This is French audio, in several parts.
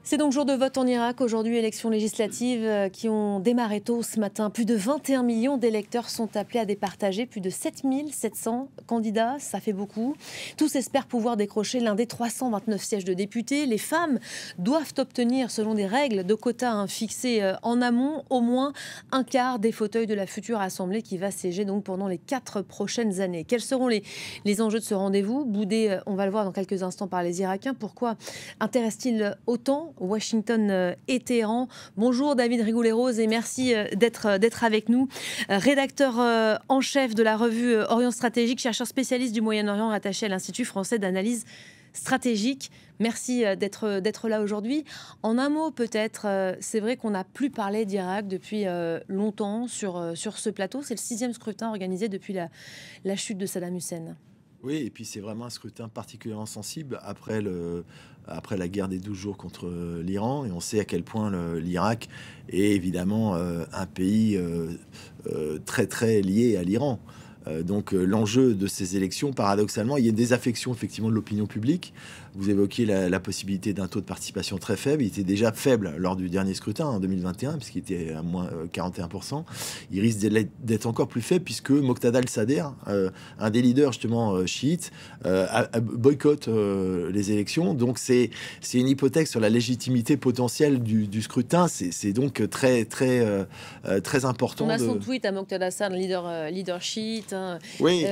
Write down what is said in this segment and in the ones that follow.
C'est donc jour de vote en Irak. Aujourd'hui, élections législatives qui ont démarré tôt ce matin. Plus de 21 millions d'électeurs sont appelés à départager. Plus de 7700 candidats, ça fait beaucoup. Tous espèrent pouvoir décrocher l'un des 329 sièges de députés. Les femmes doivent obtenir, selon des règles de quotas fixées en amont, au moins un quart des fauteuils de la future Assemblée qui va siéger donc pendant les 4 prochaines années. Quels seront les enjeux de ce rendez-vous? Boudé, on va le voir dans quelques instants par les Irakiens. Pourquoi intéresse-t-il autant Washington et Téhéran? Bonjour David Rigoulet-Rose et merci d'être avec nous. Rédacteur en chef de la revue Orient Stratégique, chercheur spécialiste du Moyen-Orient attaché à l'Institut français d'analyse stratégique. Merci d'être là aujourd'hui. En un mot peut-être, c'est vrai qu'on n'a plus parlé d'Irak depuis longtemps sur ce plateau. C'est le 6e scrutin organisé depuis la chute de Saddam Hussein. Oui, et puis c'est vraiment un scrutin particulièrement sensible après la guerre des 12 jours contre l'Iran. Et on sait à quel point l'Irak est évidemment un pays très très lié à l'Iran. Donc l'enjeu de ces élections, paradoxalement, il y a une désaffection effectivement de l'opinion publique. Vous évoquiez la possibilité d'un taux de participation très faible. Il était déjà faible lors du dernier scrutin en 2021, puisqu'il était à moins 41%. Il risque d'être encore plus faible, puisque Moqtada al-Sadr, un des leaders justement chiites, boycotte les élections. Donc c'est une hypothèque sur la légitimité potentielle du scrutin. C'est donc très important. On a son tweet à Moqtada al-Sadr, leader chiite. Oui.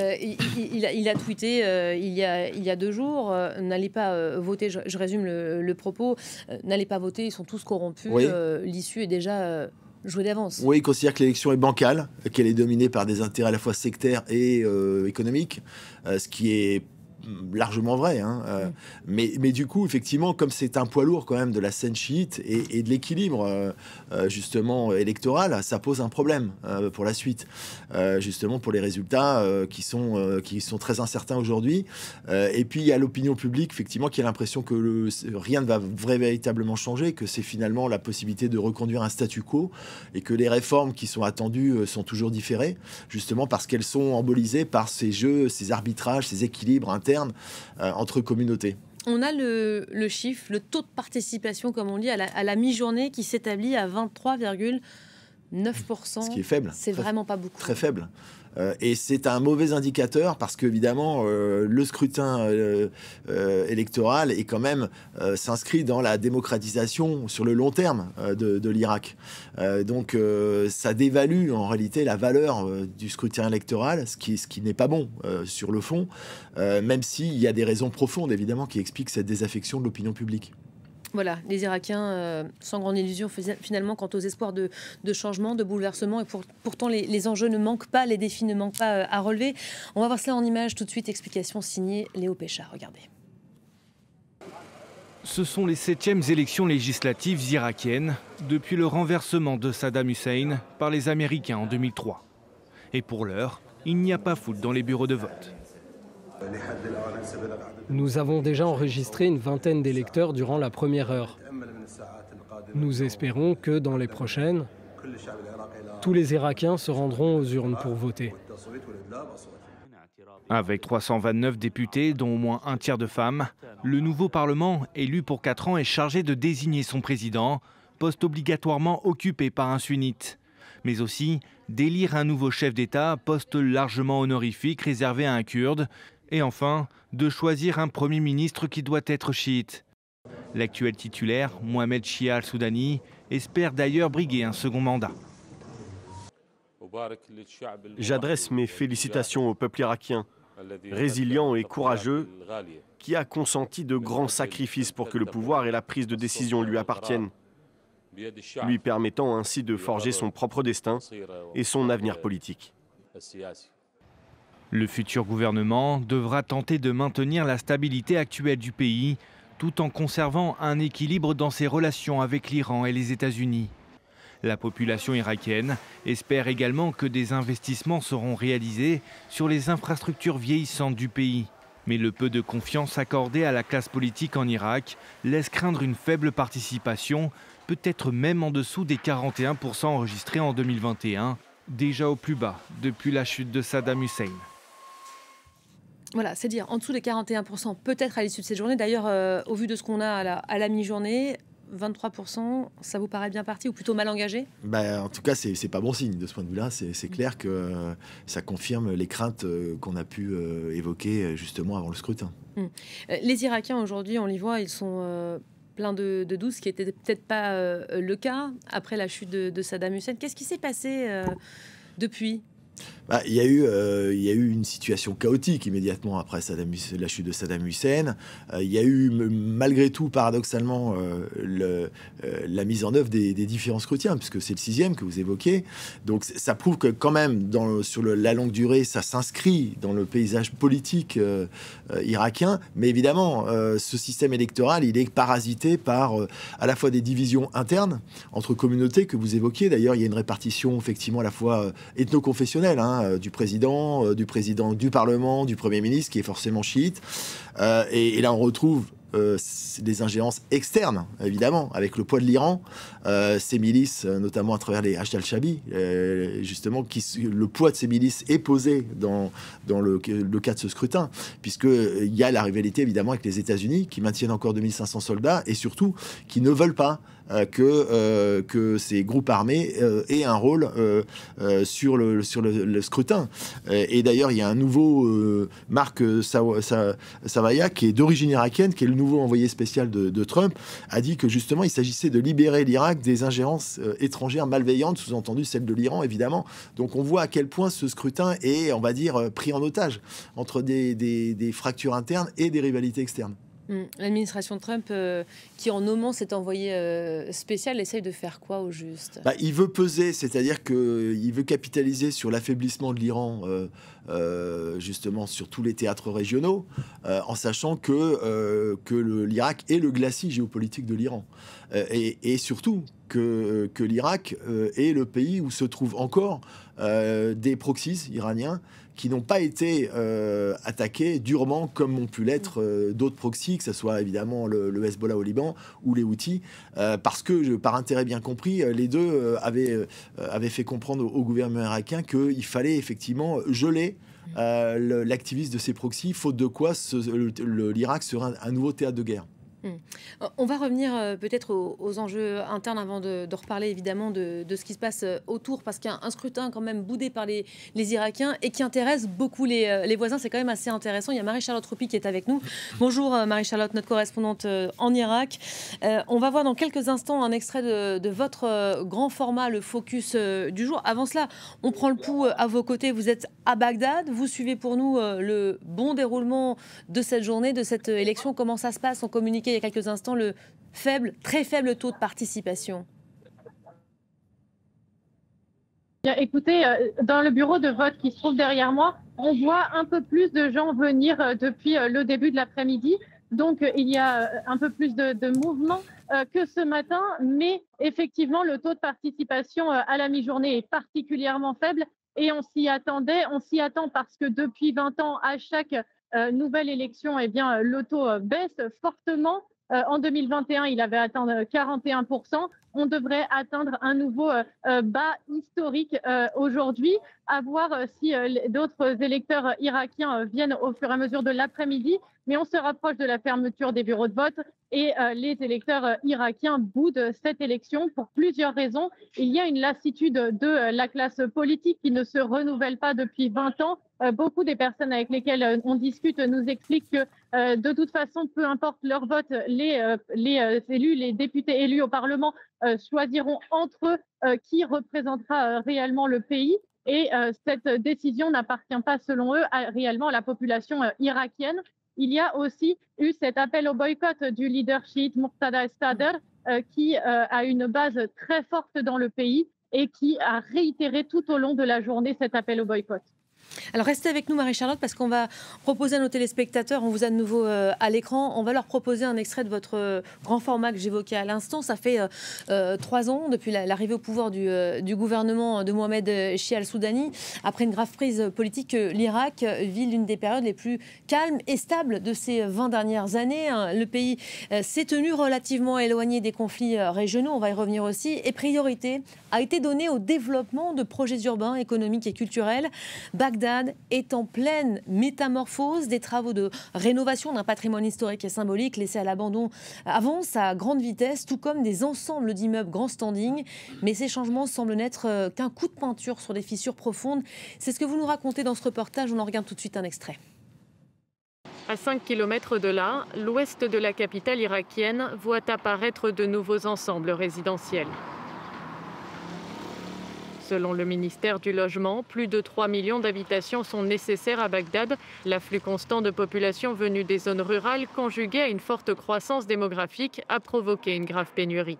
Il a tweeté il y a 2 jours, n'allez pas voter, je résume le propos, n'allez pas voter, ils sont tous corrompus, oui. L'issue est déjà jouée d'avance. Oui, il considère que l'élection est bancale, qu'elle est dominée par des intérêts à la fois sectaires et économiques, ce qui est largement vrai, mais du coup effectivement, comme c'est un poids lourd quand même de la scène chiite et de l'équilibre justement électoral, ça pose un problème pour la suite, justement pour les résultats qui sont très incertains aujourd'hui, et puis il y a l'opinion publique effectivement qui a l'impression que rien ne va véritablement changer, que c'est finalement la possibilité de reconduire un statu quo et que les réformes qui sont attendues sont toujours différées, justement parce qu'elles sont embolisées par ces jeux, ces arbitrages, ces équilibres internes entre communautés. On a le chiffre, le taux de participation, comme on dit, à la mi-journée qui s'établit à 23,9%. Ce qui est faible. C'est vraiment pas beaucoup. Très faible. Et c'est un mauvais indicateur parce qu'évidemment, le scrutin électoral est quand même s'inscrit dans la démocratisation sur le long terme de l'Irak. Donc ça dévalue en réalité la valeur du scrutin électoral, ce qui n'est pas bon sur le fond, même s'il y a des raisons profondes évidemment qui expliquent cette désaffection de l'opinion publique. Voilà, les Irakiens, sans grande illusion finalement quant aux espoirs de changement, de bouleversement. Et pourtant, les enjeux ne manquent pas, les défis ne manquent pas à relever. On va voir cela en images tout de suite. Explication signée Léo Péchard. Regardez. Ce sont les 7e élections législatives irakiennes depuis le renversement de Saddam Hussein par les Américains en 2003. Et pour l'heure, il n'y a pas foule dans les bureaux de vote. Nous avons déjà enregistré une vingtaine d'électeurs durant la première heure. Nous espérons que dans les prochaines, tous les Irakiens se rendront aux urnes pour voter. Avec 329 députés, dont au moins un tiers de femmes, le nouveau Parlement, élu pour 4 ans, est chargé de désigner son président, poste obligatoirement occupé par un sunnite. Mais aussi d'élire un nouveau chef d'État, poste largement honorifique réservé à un Kurde. Et enfin, de choisir un Premier ministre qui doit être chiite. L'actuel titulaire, Mohamed Shia al-Soudani, espère d'ailleurs briguer un second mandat. J'adresse mes félicitations au peuple irakien, résilient et courageux, qui a consenti de grands sacrifices pour que le pouvoir et la prise de décision lui appartiennent, lui permettant ainsi de forger son propre destin et son avenir politique. Le futur gouvernement devra tenter de maintenir la stabilité actuelle du pays, tout en conservant un équilibre dans ses relations avec l'Iran et les États-Unis. La population irakienne espère également que des investissements seront réalisés sur les infrastructures vieillissantes du pays. Mais le peu de confiance accordé à la classe politique en Irak laisse craindre une faible participation, peut-être même en dessous des 41% enregistrés en 2021, déjà au plus bas depuis la chute de Saddam Hussein. Voilà, c'est dire en dessous des 41%, peut-être à l'issue de cette journée. D'ailleurs, au vu de ce qu'on a à la mi-journée, 23%, ça vous paraît bien parti ou plutôt mal engagé? En tout cas, c'est pas bon signe de ce point de vue-là. C'est clair que ça confirme les craintes qu'on a pu évoquer justement avant le scrutin. Les Irakiens aujourd'hui, on les voit, ils sont pleins de doutes, ce qui n'était peut-être pas le cas après la chute de Saddam Hussein. Qu'est-ce qui s'est passé depuis? Il y a eu une situation chaotique immédiatement après la chute de Saddam Hussein. Il y a eu, malgré tout, paradoxalement, la mise en œuvre des différents scrutins, puisque c'est le 6e que vous évoquez. Donc ça prouve que quand même, sur la longue durée, ça s'inscrit dans le paysage politique irakien. Mais évidemment, ce système électoral, il est parasité par à la fois des divisions internes entre communautés que vous évoquiez. D'ailleurs, il y a une répartition effectivement à la fois ethno-confessionnelle, du président, du Parlement, du Premier ministre, qui est forcément chiite. Et là, on retrouve des ingérences externes, évidemment, avec le poids de l'Iran, ces milices, notamment à travers les Hashd al-Shabi, justement, le poids de ces milices est posé dans le cas de ce scrutin, puisqu'il y a la rivalité, évidemment, avec les États-Unis, qui maintiennent encore 2500 soldats, et surtout, qui ne veulent pas que ces groupes armés aient un rôle sur le scrutin. Et d'ailleurs, il y a un nouveau Marc Savaya, qui est d'origine irakienne, qui est le nouveau envoyé spécial de Trump, a dit que justement, il s'agissait de libérer l'Irak des ingérences étrangères malveillantes, sous-entendu celle de l'Iran, évidemment. Donc on voit à quel point ce scrutin est, on va dire, pris en otage entre des fractures internes et des rivalités externes. L'administration de Trump, qui en nommant cet envoyé spécial, essaye de faire quoi au juste? Il veut peser, c'est-à-dire qu'il veut capitaliser sur l'affaiblissement de l'Iran, justement sur tous les théâtres régionaux, en sachant que l'Irak est le glacis géopolitique de l'Iran. Et surtout que l'Irak est le pays où se trouvent encore des proxys iraniens qui n'ont pas été attaqués durement comme ont pu l'être d'autres proxys, que ce soit évidemment le Hezbollah au Liban ou les Houthis, parce que, par intérêt bien compris, les deux avaient fait comprendre au gouvernement irakien qu'il fallait effectivement geler l'activiste de ces proxys, faute de quoi l'Irak serait un nouveau théâtre de guerre. On va revenir peut-être aux enjeux internes avant de reparler évidemment de ce qui se passe autour, parce qu'il y a un scrutin quand même boudé par les Irakiens et qui intéresse beaucoup les voisins. C'est quand même assez intéressant. Il y a Marie-Charlotte Roupi qui est avec nous. Bonjour Marie-Charlotte, notre correspondante en Irak. On va voir dans quelques instants un extrait de votre grand format, le focus du jour. Avant cela, on prend le pouls à vos côtés. Vous êtes à Bagdad. Vous suivez pour nous le bon déroulement de cette journée, de cette élection. Comment ça se passe? On communiquait il y a quelques instants le très faible taux de participation. Bien, écoutez, dans le bureau de vote qui se trouve derrière moi, on voit un peu plus de gens venir depuis le début de l'après-midi. Donc, il y a un peu plus de mouvement que ce matin. Mais effectivement, le taux de participation à la mi-journée est particulièrement faible. Et on s'y attendait. On s'y attend parce que depuis 20 ans, à chaque nouvelle élection, eh bien, le taux baisse fortement. En 2021, il avait atteint 41%. On devrait atteindre un nouveau bas historique aujourd'hui. À voir si d'autres électeurs irakiens viennent au fur et à mesure de l'après-midi. Mais on se rapproche de la fermeture des bureaux de vote et les électeurs irakiens boudent cette élection pour plusieurs raisons. Il y a une lassitude de la classe politique qui ne se renouvelle pas depuis 20 ans. Beaucoup des personnes avec lesquelles on discute nous expliquent que de toute façon, peu importe leur vote, les élus, les députés élus au Parlement choisiront entre eux qui représentera réellement le pays. Et cette décision n'appartient pas, selon eux, réellement à la population irakienne. Il y a aussi eu cet appel au boycott du leader chiite Muqtada al-Sadr qui a une base très forte dans le pays et qui a réitéré tout au long de la journée cet appel au boycott. Alors restez avec nous Marie-Charlotte, parce qu'on va proposer à nos téléspectateurs, on vous a de nouveau à l'écran, on va leur proposer un extrait de votre grand format que j'évoquais à l'instant. Ça fait 3 ans depuis l'arrivée au pouvoir du gouvernement de Mohamed Chie al-Soudani. Après une grave crise politique, l'Irak vit l'une des périodes les plus calmes et stables de ces 20 dernières années. Le pays s'est tenu relativement éloigné des conflits régionaux, on va y revenir aussi, et priorité a été donnée au développement de projets urbains, économiques et culturels. Bagdad est en pleine métamorphose. Des travaux de rénovation d'un patrimoine historique et symbolique laissé à l'abandon avancent à grande vitesse, tout comme des ensembles d'immeubles grand standing. Mais ces changements semblent n'être qu'un coup de peinture sur des fissures profondes. C'est ce que vous nous racontez dans ce reportage. On en regarde tout de suite un extrait. À 5 km de là, l'ouest de la capitale irakienne voit apparaître de nouveaux ensembles résidentiels. Selon le ministère du Logement, plus de 3 millions d'habitations sont nécessaires à Bagdad. L'afflux constant de population venue des zones rurales, conjugué à une forte croissance démographique, a provoqué une grave pénurie.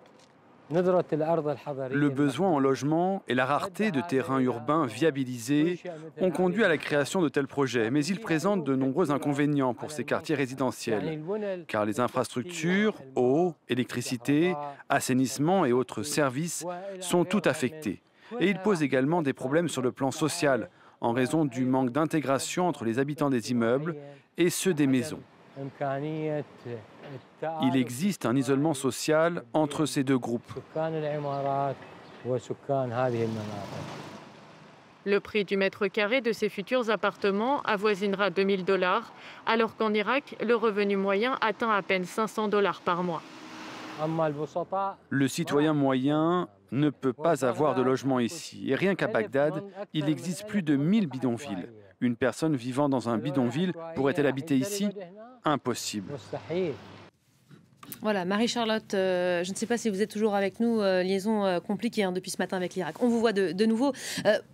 Le besoin en logement et la rareté de terrains urbains viabilisés ont conduit à la création de tels projets, mais ils présentent de nombreux inconvénients pour ces quartiers résidentiels, car les infrastructures, eau, électricité, assainissement et autres services sont tout affectés. Et ils posent également des problèmes sur le plan social, en raison du manque d'intégration entre les habitants des immeubles et ceux des maisons. Il existe un isolement social entre ces deux groupes. Le prix du mètre carré de ces futurs appartements avoisinera 2 000 $, alors qu'en Irak, le revenu moyen atteint à peine 500 $ par mois. Le citoyen moyen ne peut pas avoir de logement ici. Et rien qu'à Bagdad, il existe plus de 1000 bidonvilles. Une personne vivant dans un bidonville pourrait-elle habiter ici? Impossible. Voilà, Marie-Charlotte, je ne sais pas si vous êtes toujours avec nous, liaison compliquée depuis ce matin avec l'Irak. On vous voit de nouveau.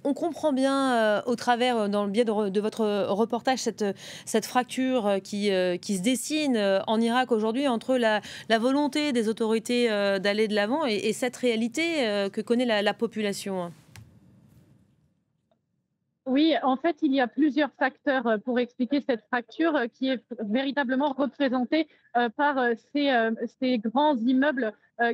On comprend bien au travers, dans le biais de votre reportage, cette fracture qui se dessine en Irak aujourd'hui entre la volonté des autorités d'aller de l'avant et cette réalité que connaît la population. Oui, en fait, il y a plusieurs facteurs pour expliquer cette fracture qui est véritablement représentée par ces grands immeubles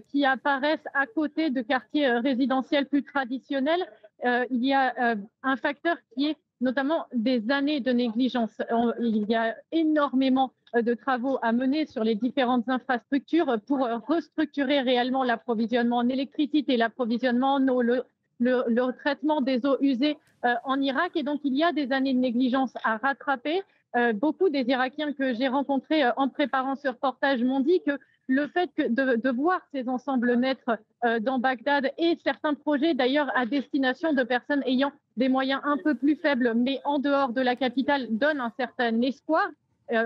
qui apparaissent à côté de quartiers résidentiels plus traditionnels. Il y a un facteur qui est notamment des années de négligence. Il y a énormément de travaux à mener sur les différentes infrastructures pour restructurer réellement l'approvisionnement en électricité, l'approvisionnement en eau, le traitement des eaux usées en Irak. Et donc, il y a des années de négligence à rattraper. Beaucoup des Irakiens que j'ai rencontrés en préparant ce reportage m'ont dit que le fait de voir ces ensembles naître dans Bagdad et certains projets d'ailleurs à destination de personnes ayant des moyens un peu plus faibles, mais en dehors de la capitale, donnent un certain espoir.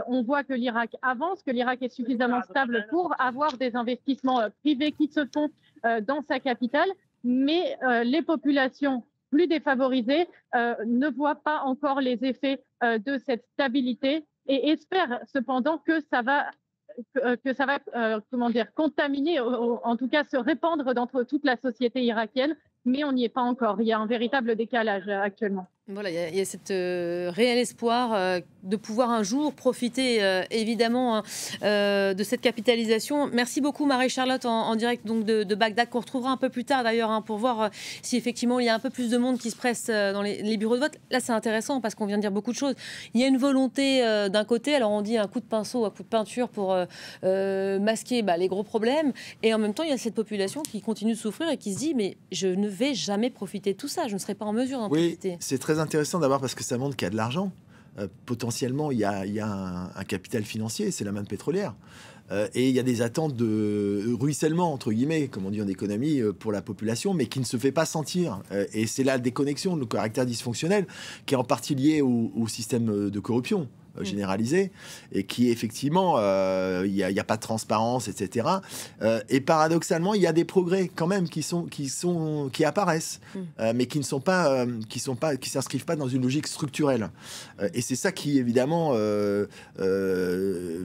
On voit que l'Irak avance, que l'Irak est suffisamment stable pour avoir des investissements privés qui se font dans sa capitale. Mais les populations plus défavorisées ne voient pas encore les effets de cette stabilité et espèrent cependant que ça va contaminer, en tout cas se répandre dans toute la société irakienne. Mais on n'y est pas encore. Il y a un véritable décalage actuellement. Voilà, il y a cet réel espoir de pouvoir un jour profiter évidemment de cette capitalisation. Merci beaucoup Marie-Charlotte en direct donc de Bagdad, qu'on retrouvera un peu plus tard d'ailleurs pour voir si effectivement il y a un peu plus de monde qui se presse dans les bureaux de vote. Là c'est intéressant parce qu'on vient de dire beaucoup de choses. Il y a une volonté d'un côté, alors on dit un coup de pinceau, un coup de peinture pour masquer les gros problèmes, et en même temps il y a cette population qui continue de souffrir et qui se dit mais je ne vais jamais profiter de tout ça, je ne serai pas en mesure d'en profiter. C'est très intéressant d'abord parce que ça montre qu'il y a de l'argent. Potentiellement, il y a un capital financier, c'est la manne pétrolière. Et il y a des attentes de ruissellement, entre guillemets, comme on dit en économie, pour la population, mais qui ne se fait pas sentir. Et c'est la déconnexion, le caractère dysfonctionnel, qui est en partie lié au système de corruption généralisé, et qui effectivement, il n'y a pas de transparence, etc. Et paradoxalement, il y a des progrès quand même qui apparaissent, mais qui s'inscrivent pas dans une logique structurelle. Et c'est ça qui évidemment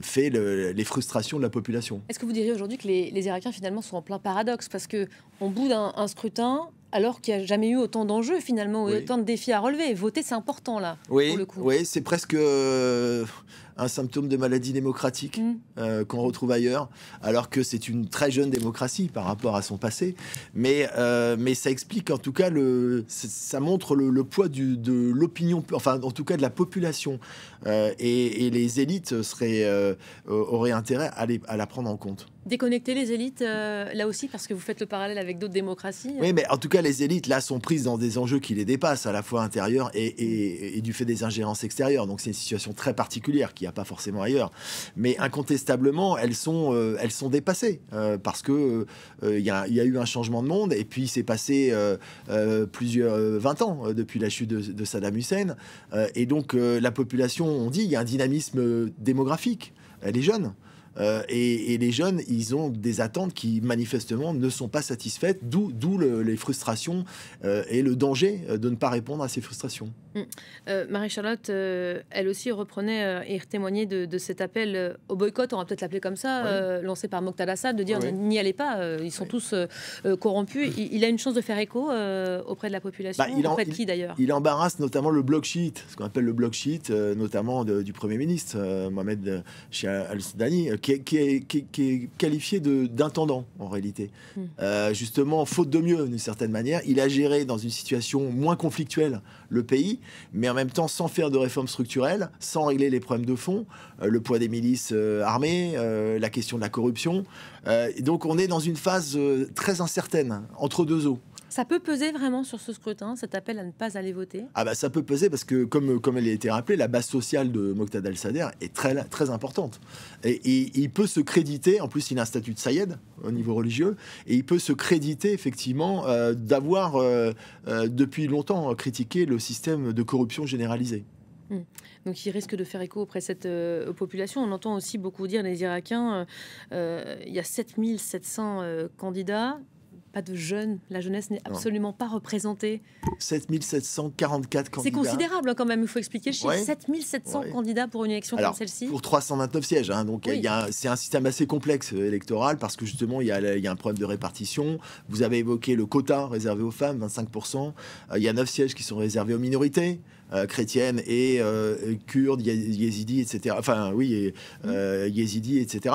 fait les frustrations de la population. Est-ce que vous diriez aujourd'hui que les Irakiens finalement sont en plein paradoxe parce que on boude un scrutin alors qu'il n'y a jamais eu autant d'enjeux finalement, autant de défis à relever. Voter, c'est important là, pour le coup. Oui, c'est presque un symptôme de maladie démocratique qu'on retrouve ailleurs, alors que c'est une très jeune démocratie par rapport à son passé. Mais ça explique en tout cas, ça montre le poids de l'opinion, enfin en tout cas de la population. Et les élites auraient intérêt à la prendre en compte. Déconnecter les élites, là aussi, parce que vous faites le parallèle avec d'autres démocraties. Oui, mais en tout cas, les élites, là, sont prises dans des enjeux qui les dépassent, à la fois intérieurs et du fait des ingérences extérieures. Donc, c'est une situation très particulière qu'il n'y a pas forcément ailleurs. Mais incontestablement, elles sont dépassées, parce que il y a eu un changement de monde, et puis il s'est passé 20 ans depuis la chute de Saddam Hussein. Et donc, la population, on dit, il y a un dynamisme démographique. Elle est jeune. Et les jeunes, ils ont des attentes qui manifestement ne sont pas satisfaites, d'où les frustrations et le danger de ne pas répondre à ces frustrations. Marie-Charlotte, elle aussi reprenait et témoignait de cet appel au boycott, on va peut-être l'appeler comme ça, lancé par Moqtada Assad, de dire n'y allez pas, ils sont tous corrompus. Il a une chance de faire écho auprès de la population, auprès de qui d'ailleurs? Il embarrasse notamment le bloc chiite, ce qu'on appelle le bloc chiite, notamment du Premier ministre, Mohamed Al-Sudani, qui est qualifié d'intendant en réalité. Justement, faute de mieux d'une certaine manière, il a géré dans une situation moins conflictuelle le pays, mais en même temps sans faire de réformes structurelles, sans régler les problèmes de fond, le poids des milices armées, la question de la corruption. Donc on est dans une phase très incertaine, entre deux eaux. Ça peut peser vraiment sur ce scrutin, cet appel à ne pas aller voter? Ça peut peser parce que, comme elle a été rappelée, la base sociale de Moqtada Al-Sadr est très, très importante. Et il peut se créditer, en plus il a un statut de Sayed au niveau religieux, et il peut se créditer effectivement d'avoir depuis longtemps critiqué le système de corruption généralisée. Donc il risque de faire écho auprès de cette population. On entend aussi beaucoup dire, les Irakiens, il y a 7700 candidats. Pas de jeunes, la jeunesse n'est absolument pas représentée. 7744 candidats. C'est considérable quand même, il faut expliquer le chiffre. 7700 candidats pour une élection comme celle-ci. Pour 329 sièges, donc c'est un système assez complexe électoral, parce que justement il y a un problème de répartition. Vous avez évoqué le quota réservé aux femmes, 25%. Il y a 9 sièges qui sont réservés aux minorités. Chrétiennes et kurdes, yézidis, etc. Enfin, oui, yézidis, etc.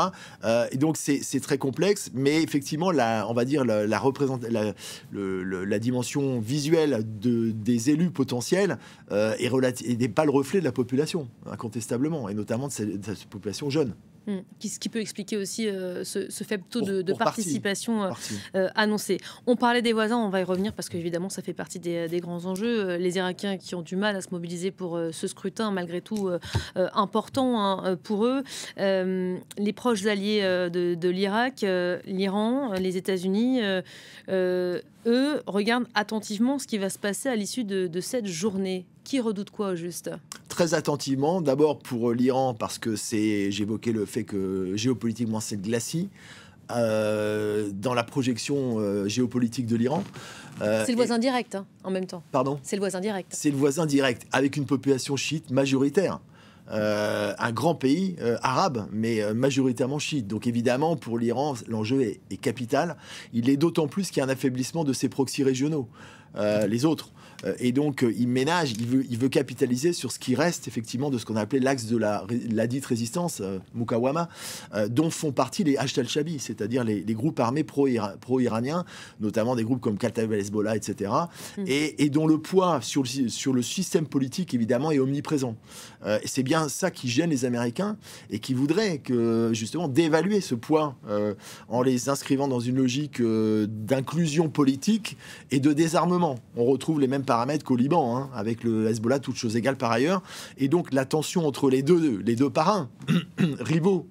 Et donc, c'est très complexe, mais effectivement, on va dire la dimension visuelle des élus potentiels n'est pas le reflet de la population, incontestablement, et notamment de cette population jeune. Ce qui peut expliquer aussi ce faible taux de participation annoncé. On parlait des voisins, on va y revenir parce qu'évidemment ça fait partie des grands enjeux. Les Irakiens qui ont du mal à se mobiliser pour ce scrutin, malgré tout important pour eux. Les proches alliés de l'Irak, l'Iran, les États-Unis, eux regardent attentivement ce qui va se passer à l'issue de cette journée. Qui redoute quoi au juste? Très attentivement, d'abord pour l'Iran, parce que j'évoquais le fait que géopolitiquement c'est le glacis. Dans la projection géopolitique de l'Iran. C'est le voisin direct, en même temps. Pardon? C'est le voisin direct. C'est le voisin direct, avec une population chiite majoritaire. Un grand pays arabe, mais majoritairement chiite. Donc évidemment, pour l'Iran, l'enjeu est capital. Il est d'autant plus qu'il y a un affaiblissement de ses proxys régionaux, les autres. Et donc, il ménage, il veut capitaliser sur ce qui reste effectivement de ce qu'on a appelé l'axe de la dite résistance, Mukawama, dont font partie les Hashd al-Shabi, c'est-à-dire les groupes armés pro-iraniens, notamment des groupes comme Kataib el-Hezbollah, etc., et dont le poids sur le système politique, évidemment, est omniprésent. C'est bien ça qui gêne les Américains et qui voudraient justement dévaluer ce poids en les inscrivant dans une logique d'inclusion politique et de désarmement. On retrouve les mêmes paramètres qu'au Liban, avec le Hezbollah, toutes choses égales par ailleurs. Et donc la tension entre les deux parrains rivaux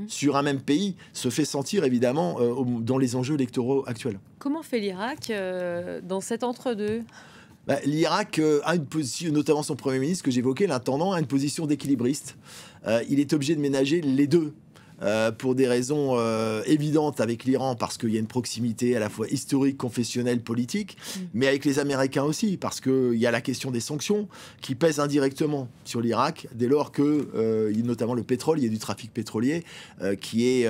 sur un même pays se fait sentir évidemment dans les enjeux électoraux actuels. Comment fait l'Irak dans cet entre-deux? L'Irak a une position, notamment son Premier ministre que j'évoquais, l'intendant, a une position d'équilibriste. Il est obligé de ménager les deux. pour des raisons évidentes avec l'Iran, parce qu'il y a une proximité à la fois historique, confessionnelle, politique, mais avec les Américains aussi, parce qu'il y a la question des sanctions qui pèsent indirectement sur l'Irak, dès lors que, notamment le pétrole, il y a du trafic pétrolier qui est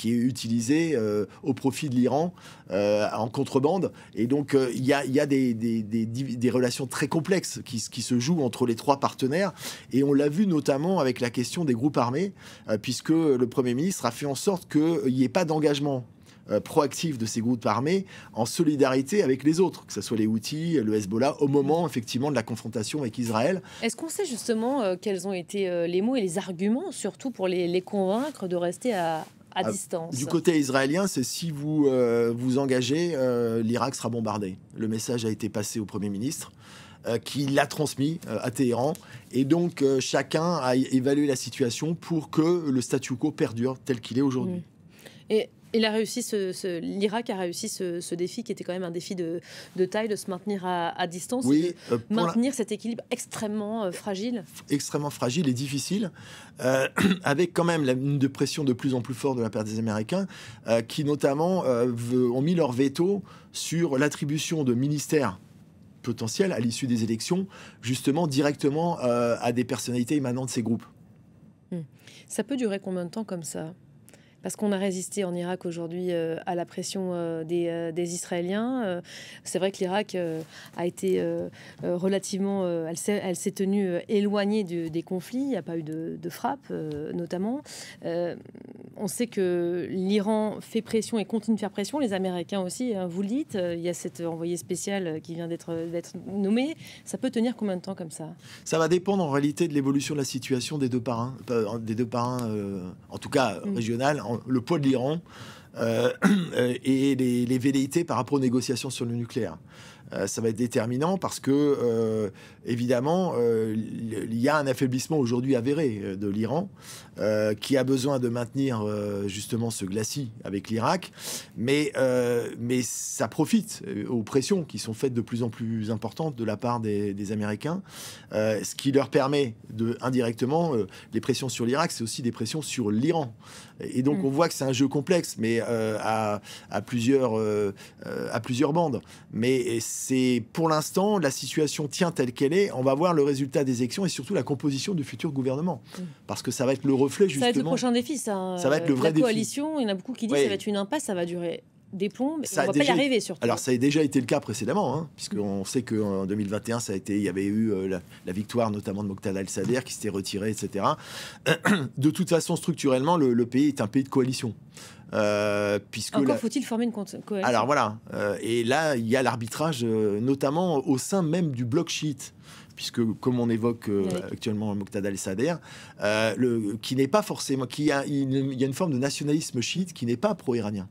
utilisé au profit de l'Iran en contrebande. Et donc, il y a des relations très complexes qui se jouent entre les trois partenaires. Et on l'a vu notamment avec la question des groupes armés, puisque le Premier ministre a fait en sorte qu'il n'y ait pas d'engagement proactif de ces groupes armés en solidarité avec les autres, que ce soit les Houthis, le Hezbollah, au moment effectivement de la confrontation avec Israël. Est-ce qu'on sait justement quels ont été les mots et les arguments, surtout pour les convaincre de rester à distance? Du côté israélien, c'est si vous vous engagez, l'Irak sera bombardé. Le message a été passé au Premier ministre, qui l'a transmis à Téhéran. Et donc, chacun a évalué la situation pour que le statu quo perdure tel qu'il est aujourd'hui. Et il a réussi l'Irak a réussi ce défi qui était quand même un défi de taille, de se maintenir à distance, oui, maintenir cet équilibre extrêmement fragile. Extrêmement fragile et difficile, avec quand même une pression de plus en plus forte de la part des Américains, qui notamment ont mis leur veto sur l'attribution de ministères potentiels à l'issue des élections, justement directement à des personnalités émanant de ces groupes. Ça peut durer combien de temps comme ça ? Parce qu'on a résisté en Irak aujourd'hui à la pression des Israéliens. C'est vrai que l'Irak a été relativement... elle s'est tenue éloignée des conflits. Il n'y a pas eu de frappe, notamment. On sait que l'Iran fait pression et continue de faire pression. Les Américains aussi, hein, vous le dites. Il y a cet envoyé spécial qui vient d'être nommé. Ça peut tenir combien de temps comme ça ? Ça va dépendre en réalité de l'évolution de la situation des deux parrains. En tout cas régionales. Le poids de l'Iran et les velléités par rapport aux négociations sur le nucléaire. Ça va être déterminant parce que, évidemment, il y a un affaiblissement aujourd'hui avéré de l'Iran qui a besoin de maintenir justement ce glacis avec l'Irak, mais ça profite aux pressions qui sont faites de plus en plus importantes de la part des Américains, ce qui leur permet indirectement, les pressions sur l'Irak, c'est aussi des pressions sur l'Iran. Et donc on voit que c'est un jeu complexe, mais à plusieurs bandes. Mais c'est pour l'instant, la situation tient telle qu'elle est. On va voir le résultat des élections et surtout la composition du futur gouvernement. Parce que ça va être le reflet, justement. Ça va être le prochain défi, ça. Ça va être le vrai défi. La coalition, il y en a beaucoup qui disent que ça va être une impasse, ça va durer des plombs, on ne va pas y arriver surtout. Alors ça a déjà été le cas précédemment, hein, puisqu'on sait qu'en 2021, il y avait eu la victoire notamment de Moqtada al-Sadr qui s'était retiré, etc. De toute façon, structurellement, le pays est un pays de coalition. Encore faut-il former une coalition. Alors voilà, et là, il y a l'arbitrage, notamment au sein même du bloc chiite, puisque comme on évoque actuellement Moqtada al-Sadr, qui n'est pas forcément, il y a une forme de nationalisme chiite qui n'est pas pro-iranien.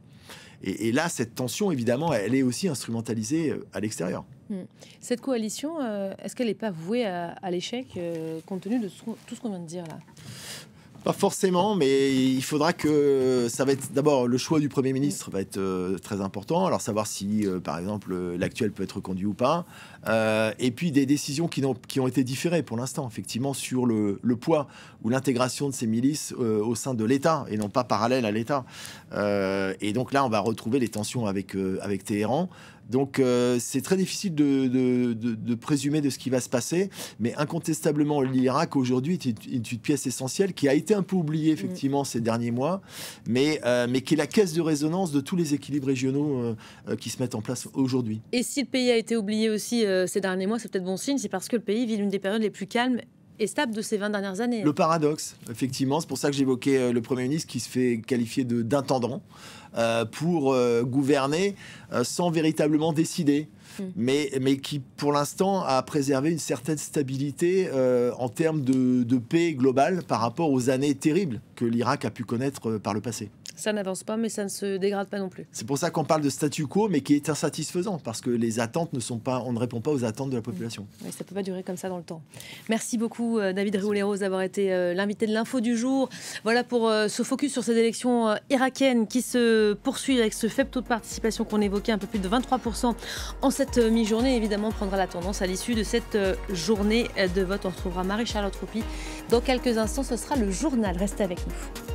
Et là, cette tension, évidemment, elle est aussi instrumentalisée à l'extérieur. Cette coalition, est-ce qu'elle n'est pas vouée à l'échec, compte tenu de tout ce qu'on vient de dire là ? Pas forcément, mais il faudra que ça va être d'abord le choix du Premier ministre va être très important. Alors savoir si, par exemple, l'actuel peut être reconduit ou pas. Et puis des décisions qui ont été différées pour l'instant, effectivement, sur le poids ou l'intégration de ces milices au sein de l'État et non pas parallèle à l'État. Et donc là, on va retrouver les tensions avec Téhéran. Donc c'est très difficile de présumer de ce qui va se passer, mais incontestablement l'Irak aujourd'hui est une pièce essentielle qui a été un peu oubliée effectivement ces derniers mois, mais qui est la caisse de résonance de tous les équilibres régionaux qui se mettent en place aujourd'hui. Et si le pays a été oublié aussi ces derniers mois, c'est peut-être bon signe, c'est parce que le pays vit l'une des périodes les plus calmes et stable de ces 20 dernières années. Le paradoxe, effectivement, c'est pour ça que j'évoquais le Premier ministre qui se fait qualifier d'intendant pour gouverner sans véritablement décider. Mais qui, pour l'instant, a préservé une certaine stabilité en termes de paix globale par rapport aux années terribles que l'Irak a pu connaître par le passé. Ça n'avance pas, mais ça ne se dégrade pas non plus. C'est pour ça qu'on parle de statu quo, mais qui est insatisfaisant, parce que les attentes on ne répond pas aux attentes de la population. Oui, ça ne peut pas durer comme ça dans le temps. Merci beaucoup, David Rouleros, d'avoir été l'invité de l'info du jour. Voilà pour ce focus sur ces élections irakiennes qui se poursuivent avec ce faible taux de participation qu'on évoquait, un peu plus de 23% en cette mi-journée. Évidemment, on prendra la tendance à l'issue de cette journée de vote. On retrouvera Marie-Charlotte Roupi dans quelques instants. Ce sera le journal. Restez avec nous.